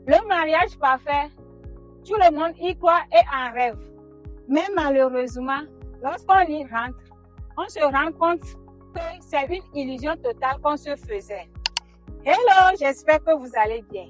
Le mariage parfait, tout le monde y croit et en rêve. Mais malheureusement, lorsqu'on y rentre, on se rend compte que c'est une illusion totale qu'on se faisait. Hello, j'espère que vous allez bien.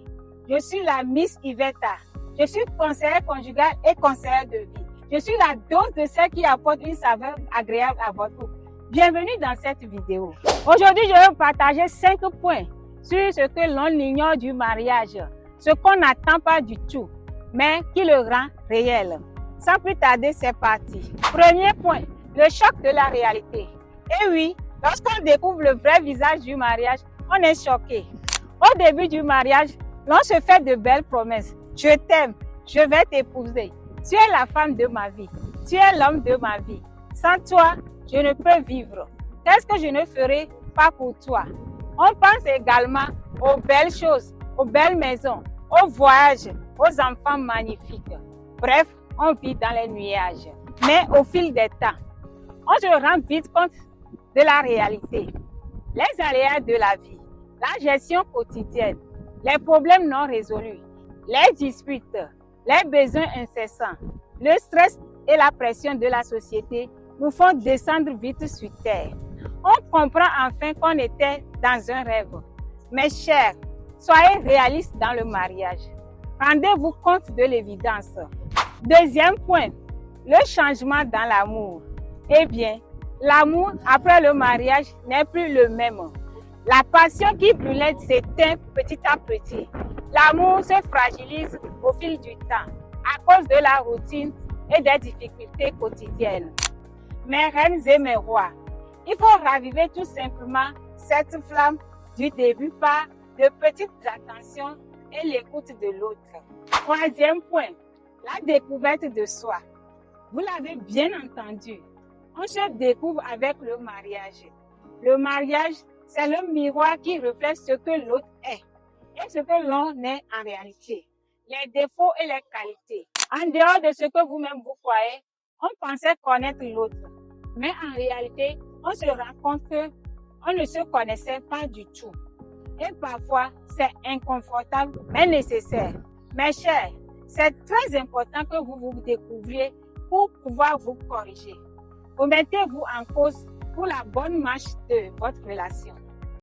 Je suis la Miss Iveta. Je suis conseillère conjugale et conseillère de vie. Je suis la dose de celle qui apporte une saveur agréable à votre couple. Bienvenue dans cette vidéo. Aujourd'hui, je vais vous partager 5 points sur ce que l'on ignore du mariage, ce qu'on n'attend pas du tout, mais qui le rend réel. Sans plus tarder, c'est parti. Premier point, le choc de la réalité. Et oui, lorsqu'on découvre le vrai visage du mariage, on est choqué. Au début du mariage, l'on se fait de belles promesses. Je t'aime, je vais t'épouser. Tu es la femme de ma vie. Tu es l'homme de ma vie. Sans toi, je ne peux vivre. Qu'est-ce que je ne ferai pas pour toi? On pense également aux belles choses, aux belles maisons, aux voyages, aux enfants magnifiques. Bref, on vit dans les nuages. Mais au fil des temps, on se rend vite compte de la réalité. Les aléas de la vie, la gestion quotidienne, les problèmes non résolus, les disputes, les besoins incessants, le stress et la pression de la société nous font descendre vite sur terre. On comprend enfin qu'on était dans un rêve. Mes chers, soyez réalistes dans le mariage. Rendez-vous compte de l'évidence. Deuxième point, le changement dans l'amour. Eh bien, l'amour après le mariage n'est plus le même. La passion qui brûlait s'éteint petit à petit. L'amour se fragilise au fil du temps à cause de la routine et des difficultés quotidiennes. Mes reines et mes rois, il faut raviver tout simplement cette flamme du début par de petites attentions et l'écoute de l'autre. Troisième point, la découverte de soi. Vous l'avez bien entendu, on se découvre avec le mariage. Le mariage, c'est le miroir qui reflète ce que l'autre est et ce que l'on est en réalité, les défauts et les qualités. En dehors de ce que vous-même vous croyez, on pensait connaître l'autre. Mais en réalité, on se rend compte qu'on ne se connaissait pas du tout. Et parfois, c'est inconfortable, mais nécessaire. Mes chers, c'est très important que vous vous découvriez pour pouvoir vous corriger. Remettez-vous en cause pour la bonne marche de votre relation.